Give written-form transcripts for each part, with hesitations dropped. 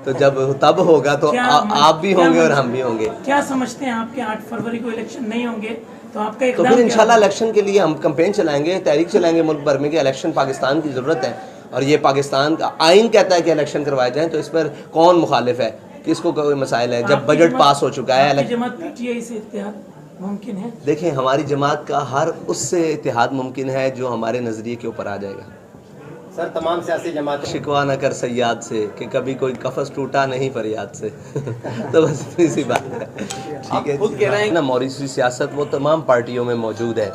تو جب تب ہوگا تو آپ بھی ہوں گے اور ہم بھی ہوں گے. کیا سمجھتے ہیں آپ کے 8 فروری کو الیکشن نہیں ہوں گے تو آپ کا تو اقدام پھر انشاءاللہ الیکشن کے لیے ہم کمپین چلائیں گے, تحریک چلائیں گے ملک بھر میں کہ الیکشن پاکستان کی ضرورت ہے, اور یہ پاکستان کا آئین کہتا ہے کہ الیکشن کروائے جائیں, تو اس پر کون مخالف ہے, کس کو کوئی مسائل ہے جب بجٹ پاس ہو چکا ہے. آپ کی جماعت پی ٹی آئی سے اتحاد ممکن ہے؟ دیکھیں ہماری جماعت کا ہر اس سے اتحاد ممکن ہے جو ہمارے نظریے کے اوپر آ جائے گا. سر تمام سیاسی جماعتیں شکوا نہ کر سیاد سے کہ کبھی کوئی قفس ٹوٹا نہیں فریاد سے. تو بس اتنی سی بات ہے. ٹھیک ہے, خود کہہ رہے ہیں نا موروثی سیاست وہ تمام پارٹیوں میں موجود ہے,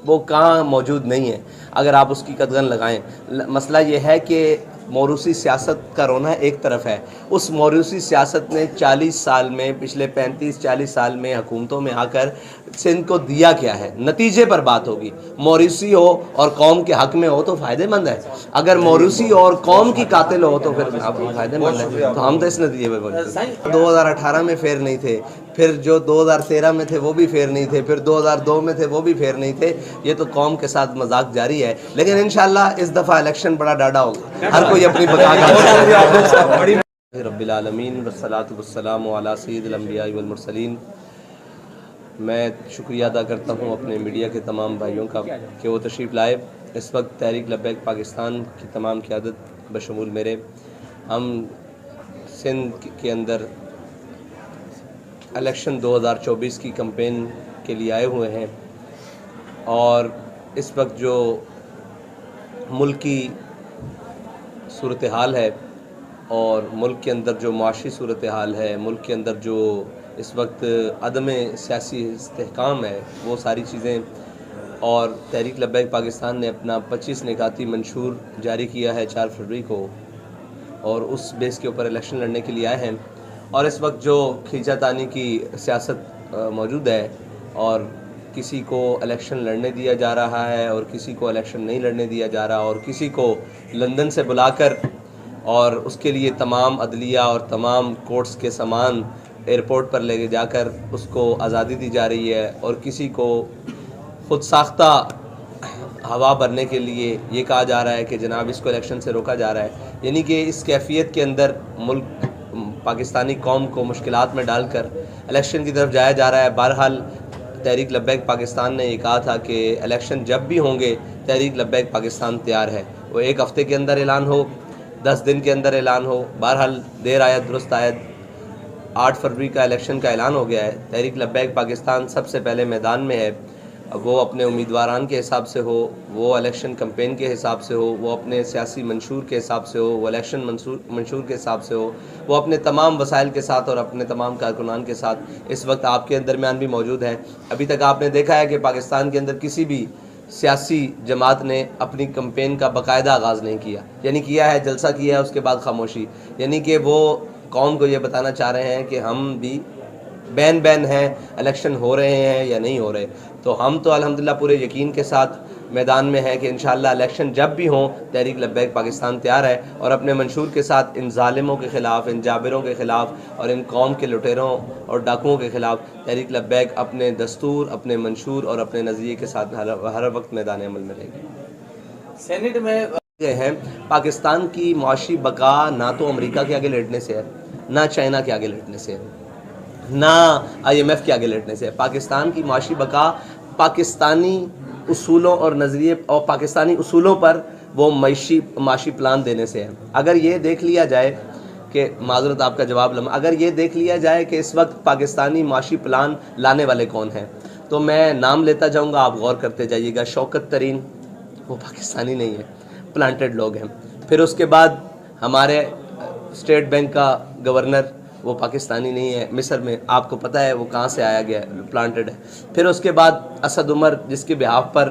وہ کہاں موجود نہیں ہے اگر آپ اس کی قدغن لگائیں. مسئلہ یہ ہے کہ موروثی سیاست کا رونا ایک طرف ہے, اس موروثی سیاست نے 40 سال میں, پچھلے 35-40 سال میں حکومتوں میں آ کر سندھ کو دیا کیا ہے, نتیجے پر بات ہوگی. موروثی ہو اور قوم کے حق میں ہو تو فائدہ مند ہے, اگر موروثی اور قوم کی قاتل ہو تو پھر آپ فائدہ مند ہے. تو ہم تو اس نتیجے پہ بولتے ہیں. 2018 میں فیئر نہیں تھے, پھر جو 2013 میں تھے وہ بھی فیئر نہیں تھے, پھر 2002 میں تھے وہ بھی فیئر نہیں تھے. یہ تو قوم کے ساتھ مذاق جاری ہے, لیکن انشاءاللہ اس دفعہ الیکشن بڑا ڈاڈا ہوگا, ہر کوئی اپنی بقا کا. رب العالمین والصلاة والسلام علی سید الانبیاء والمرسلین. میں شکریہ ادا کرتا ہوں اپنے میڈیا کے تمام بھائیوں کا کہ وہ تشریف لائے. اس وقت تحریک لبیک پاکستان کی تمام قیادت بشمول میرے, ہم سندھ کے اندر الیکشن 2024 کی کمپین کے لیے آئے ہوئے ہیں, اور اس وقت جو ملکی صورتحال ہے اور ملک کے اندر جو معاشی صورتحال ہے, ملک کے اندر جو اس وقت عدم سیاسی استحکام ہے, وہ ساری چیزیں, اور تحریک لبیک پاکستان نے اپنا 25 نکاتی منشور جاری کیا ہے 4 فروری کو, اور اس بیس کے اوپر الیکشن لڑنے کے لیے آئے ہیں. اور اس وقت جو کھینچا تانی کی سیاست موجود ہے, اور کسی کو الیکشن لڑنے دیا جا رہا ہے اور کسی کو الیکشن نہیں لڑنے دیا جا رہا, اور کسی کو لندن سے بلا کر اور اس کے لیے تمام عدلیہ اور تمام کورٹس کے سامان ایئرپورٹ پر لے کے جا کر اس کو آزادی دی جا رہی ہے, اور کسی کو خود ساختہ ہوا بھرنے کے لیے یہ کہا جا رہا ہے کہ جناب اس کو الیکشن سے روکا جا رہا ہے. یعنی کہ اس کیفیت کے اندر ملک پاکستانی قوم کو مشکلات میں ڈال کر الیکشن کی طرف جایا جا رہا ہے. بہرحال تحریک لبیک پاکستان نے یہ کہا تھا کہ الیکشن جب بھی ہوں گے تحریک لبیک پاکستان تیار ہے, وہ 1 ہفتے کے اندر اعلان ہو, 10 دن کے اندر اعلان ہو. بہرحال دیر آید درست آید, 8 فروری کا الیکشن کا اعلان ہو گیا ہے. تحریک لبیک پاکستان سب سے پہلے میدان میں ہے, وہ اپنے امیدواران کے حساب سے ہو, وہ الیکشن کمپین کے حساب سے ہو, وہ اپنے سیاسی منشور کے حساب سے ہو, وہ الیکشن منشور کے حساب سے ہو, وہ اپنے تمام وسائل کے ساتھ اور اپنے تمام کارکنان کے ساتھ اس وقت آپ کے درمیان بھی موجود ہیں. ابھی تک آپ نے دیکھا ہے کہ پاکستان کے اندر کسی بھی سیاسی جماعت نے اپنی کمپین کا باقاعدہ آغاز نہیں کیا, یعنی کیا ہے جلسہ کیا ہے اس کے بعد خاموشی. یعنی کہ وہ قوم کو یہ بتانا چاہ رہے ہیں کہ ہم بھی بین ہیں, الیکشن ہو رہے ہیں یا نہیں ہو رہے. تو ہم تو الحمدللہ پورے یقین کے ساتھ میدان میں ہیں کہ انشاءاللہ الیکشن جب بھی ہوں تحریک لبیک پاکستان تیار ہے, اور اپنے منشور کے ساتھ ان ظالموں کے خلاف, ان جابروں کے خلاف اور ان قوم کے لٹیروں اور ڈاکوؤں کے خلاف تحریک لبیک اپنے دستور, اپنے منشور اور اپنے نظریے کے ساتھ ہر وقت میدان عمل میں رہے گی. سینٹ میں ہیں پاکستان کی معاشی بقا نہ تو امریکہ کے آگے لڑنے سے ہے, نہ چائنا کے آگے لڑنے سے ہے, نہ IMF کے آگے لڑنے سے ہے. پاکستان کی معاشی بقا پاکستانی اصولوں اور نظریے اور پاکستانی اصولوں پر وہ معاشی پلان دینے سے ہے. اگر یہ دیکھ لیا جائے کہ معذرت آپ کا جواب لمحہ, اگر یہ دیکھ لیا جائے کہ اس وقت پاکستانی معاشی پلان لانے والے کون ہیں, تو میں نام لیتا جاؤں گا, آپ غور کرتے جائیے گا. شوکت ترین وہ پاکستانی نہیں ہے, پلانٹڈ لوگ ہیں. پھر اس کے بعد ہمارے اسٹیٹ بینک کا گورنر وہ پاکستانی نہیں ہے, مصر میں آپ کو پتہ ہے وہ کہاں سے آیا گیا ہے, پلانٹڈ ہے. پھر اس کے بعد اسد عمر جس کے بہاف پر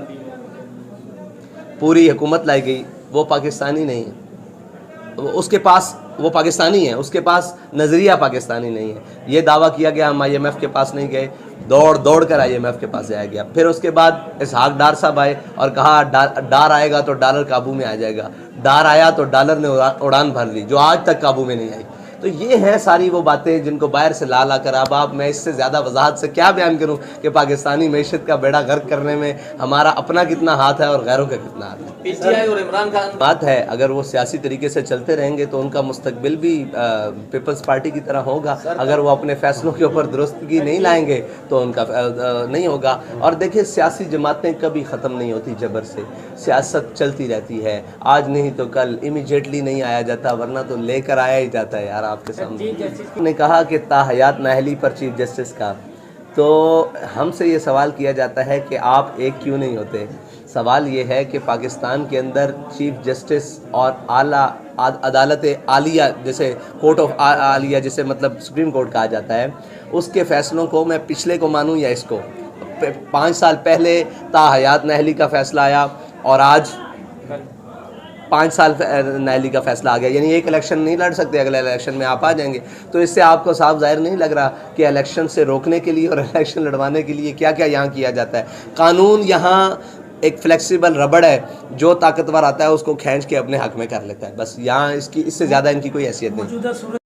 پوری حکومت لائی گئی وہ پاکستانی نہیں ہے, اس کے پاس وہ پاکستانی ہے, اس کے پاس نظریہ پاکستانی نہیں ہے. یہ دعویٰ کیا گیا ہم IMF کے پاس نہیں گئے, دوڑ کر IMF کے پاس جایا گیا. پھر اس کے بعد اسحاق ڈار صاحب آئے اور کہا ڈار آئے گا تو ڈالر قابو میں آ جائے گا. ڈار آیا تو ڈالر نے اڑان بھر لی جو آج تک قابو میں نہیں آئی. تو یہ ہیں ساری وہ باتیں جن کو باہر سے لا کر اب میں اس سے زیادہ وضاحت سے کیا بیان کروں کہ پاکستانی معیشت کا بیڑا غرق کرنے میں ہمارا اپنا کتنا ہاتھ ہے اور غیروں کا کتنا ہاتھ ہے۔ پی ٹی آئی اور عمران خان بات ہے اگر وہ سیاسی طریقے سے چلتے رہیں گے تو ان کا مستقبل بھی پیپلز پارٹی کی طرح ہوگا، اگر وہ اپنے فیصلوں کے اوپر درستگی نہیں لائیں گے تو ان کا نہیں ہوگا۔ اور دیکھیں سیاسی جماعتیں کبھی ختم نہیں ہوتی جبر سے، سیاست چلتی رہتی ہے، آج نہیں تو کل، امیجیٹلی نہیں آیا جاتا ورنہ تو لے کر آیا ہی جاتا ہے یار آپ کے سامنے۔ نے کہا کہ تا حیات نااہلی پر چیف جسٹس کا، تو ہم سے یہ سوال کیا جاتا ہے کہ آپ ایک کیوں نہیں ہوتے؟ سوال یہ ہے کہ پاکستان کے اندر چیف جسٹس اور اعلیٰ عدالت عالیہ جیسے کورٹ آف عالیہ جسے مطلب سپریم کورٹ کہا جاتا ہے، اس کے فیصلوں کو میں پچھلے کو مانوں یا اس کو؟ 5 سال پہلے تا حیات نااہلی کا فیصلہ آیا اور آج 5 سال نااہلی کا فیصلہ آ گیا، یعنی ایک الیکشن نہیں لڑ سکتے، اگلے الیکشن میں آپ آ جائیں گے۔ تو اس سے آپ کو صاف ظاہر نہیں لگ رہا کہ الیکشن سے روکنے کے لیے اور الیکشن لڑوانے کے لیے کیا کیا یہاں کیا جاتا ہے؟ قانون یہاں ایک فلیکسیبل ربڑ ہے، جو طاقتور آتا ہے اس کو کھینچ کے اپنے حق میں کر لیتا ہے، بس یہاں اس سے زیادہ ان کی کوئی حیثیت نہیں۔